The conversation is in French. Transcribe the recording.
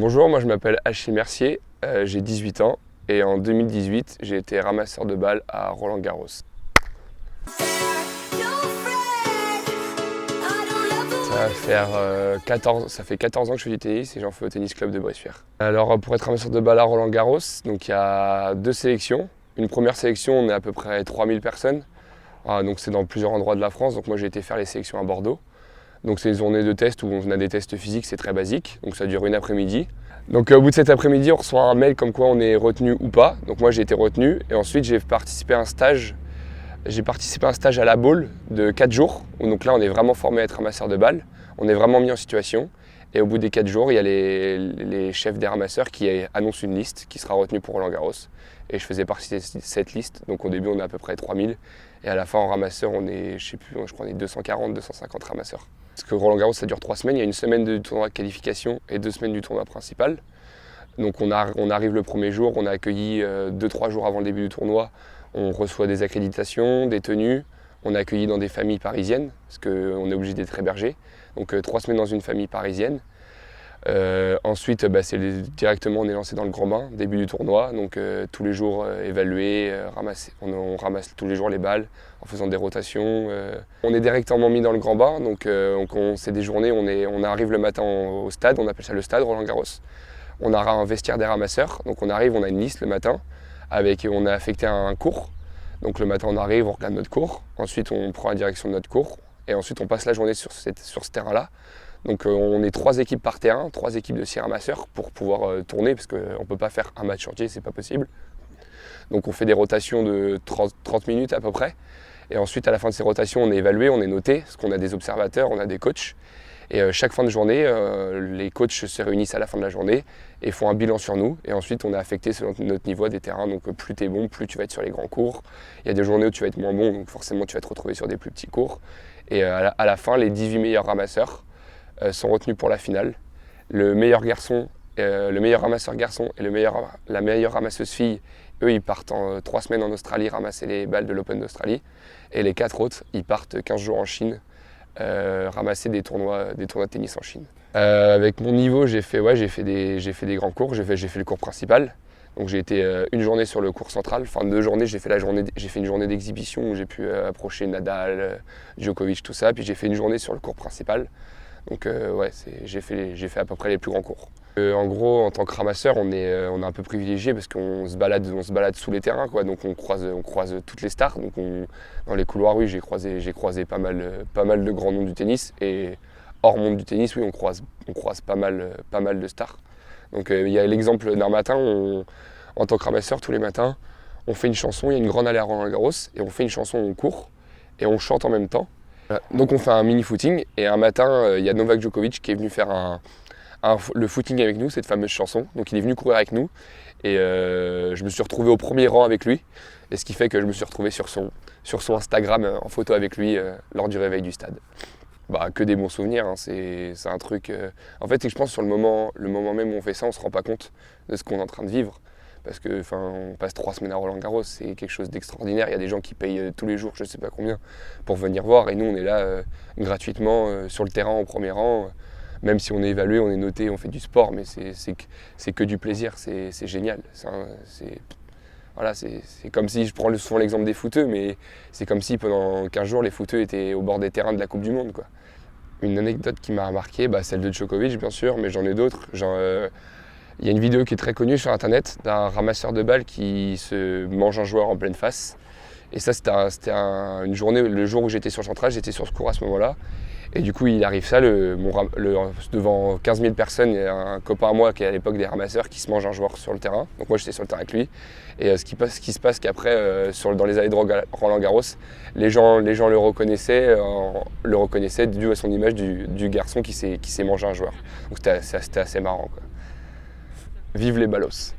Bonjour, moi je m'appelle Achille Mercier, j'ai 18 ans et en 2018 j'ai été ramasseur de balles à Roland-Garros. Ça fait 14 ans que je fais du tennis et j'en fais au tennis club de Bressuire. Alors pour être ramasseur de balles à Roland-Garros, donc il y a deux sélections. Une première sélection, on est à peu près 3000 personnes. Donc c'est dans plusieurs endroits de la France, donc moi j'ai été faire les sélections à Bordeaux. Donc c'est une journée de test où on a des tests physiques, c'est très basique, donc ça dure une après-midi. Donc au bout de cet après-midi, on reçoit un mail comme quoi on est retenu ou pas. Donc moi j'ai été retenu et ensuite j'ai participé à un stage. J'ai participé à un stage à la Baule de 4 jours. Donc là on est vraiment formé à être ramasseur de balles. On est vraiment mis en situation. Et au bout des 4 jours, il y a les chefs des ramasseurs qui annoncent une liste qui sera retenue pour Roland-Garros. Et je faisais partie de cette liste. Donc au début on est à peu près 3000. Et à la fin en ramasseur on est, je sais plus, je crois on est 240, 250 ramasseurs. Parce que Roland-Garros ça dure 3 semaines, il y a une semaine de tournoi de qualification et 2 semaines du tournoi principal. Donc on arrive le premier jour, on a accueilli 2-3 jours avant le début du tournoi, on reçoit des accréditations, des tenues, on est accueilli dans des familles parisiennes, parce qu'on est obligé d'être hébergé. Donc 3 semaines dans une famille parisienne. Ensuite, directement on est lancé dans le grand bain, début du tournoi, donc tous les jours évalué, on ramasse tous les jours les balles en faisant des rotations. On est directement mis dans le grand bain, donc c'est des journées, on arrive le matin au stade, on appelle ça le stade Roland-Garros. On a un vestiaire des ramasseurs, donc on arrive, on a une liste le matin, on est affecté à un cours. Donc le matin on arrive, on regarde notre cours, ensuite on prend la direction de notre cours, et ensuite on passe la journée sur ce terrain-là. Donc on est 3 équipes par terrain, 3 équipes de 6 ramasseurs pour pouvoir tourner, parce qu'on ne peut pas faire un match entier, c'est pas possible. Donc on fait des rotations de 30 minutes à peu près. Et ensuite à la fin de ces rotations, on est évalué, on est noté, parce qu'on a des observateurs, on a des coachs. Et chaque fin de journée, les coachs se réunissent à la fin de la journée et font un bilan sur nous. Et ensuite, on est affecté selon notre niveau des terrains. Donc plus tu es bon, plus tu vas être sur les grands cours. Il y a des journées où tu vas être moins bon, donc forcément tu vas te retrouver sur des plus petits cours. Et à la fin, les 18 meilleurs ramasseurs sont retenus pour la finale. Le meilleur ramasseur garçon et la meilleure ramasseuse fille, eux, ils partent en 3 semaines en Australie ramasser les balles de l'Open d'Australie. Et les 4 autres, ils partent 15 jours en Chine ramasser des tournois de tennis en Chine. Avec mon niveau, j'ai fait des grands cours, j'ai fait le cours principal. Donc j'ai été une journée sur le cours central, enfin 2 journées, j'ai fait une journée d'exhibition où j'ai pu approcher Nadal, Djokovic, tout ça, puis j'ai fait une journée sur le cours principal. Donc j'ai fait à peu près les plus grands cours. En gros, en tant que ramasseur, on est un peu privilégié parce qu'on se balade sous les terrains, quoi. Donc on croise toutes les stars. Donc dans les couloirs, oui, j'ai croisé pas mal de grands noms du tennis. Et hors monde du tennis, oui, on croise pas mal de stars. Donc il y a l'exemple d'un matin, en tant que ramasseur, tous les matins, on fait une chanson, il y a une grande allée à Roland-Garros, et on fait une chanson, on court, et on chante en même temps. Donc on fait un mini-footing, et un matin, il y a Novak Djokovic qui est venu faire le footing avec nous, cette fameuse chanson. Donc il est venu courir avec nous, et je me suis retrouvé au premier rang avec lui, et ce qui fait que je me suis retrouvé sur son Instagram en photo avec lui lors du réveil du stade. Que des bons souvenirs, hein. C'est un truc... En fait, c'est que je pense sur le moment même où on fait ça, on se rend pas compte de ce qu'on est en train de vivre. Parce que on passe 3 semaines à Roland-Garros, c'est quelque chose d'extraordinaire. Il y a des gens qui payent tous les jours, je sais pas combien, pour venir voir. Et nous, on est là gratuitement, sur le terrain, au premier rang. Même si on est évalué, on est noté, on fait du sport, mais c'est que du plaisir, c'est génial. C'est comme si, je prends souvent l'exemple des footeux, mais c'est comme si pendant 15 jours, les footeux étaient au bord des terrains de la Coupe du Monde, quoi. Une anecdote qui m'a marqué, celle de Djokovic, bien sûr, mais j'en ai d'autres. Il y a une vidéo qui est très connue sur internet d'un ramasseur de balles qui se mange un joueur en pleine face. Et ça, c'était une journée, le jour où j'étais sur le central, j'étais sur ce cours à ce moment-là. Et du coup, il arrive ça, devant 15 000 personnes, il y a un copain à moi qui est à l'époque des ramasseurs qui se mange un joueur sur le terrain. Donc moi, j'étais sur le terrain avec lui. Et ce qui se passe qu'après, dans les allées de Roland-Garros, les gens le reconnaissaient dû à son image du garçon qui s'est mangé un joueur. Donc c'était assez marrant, quoi. Vive les ballos.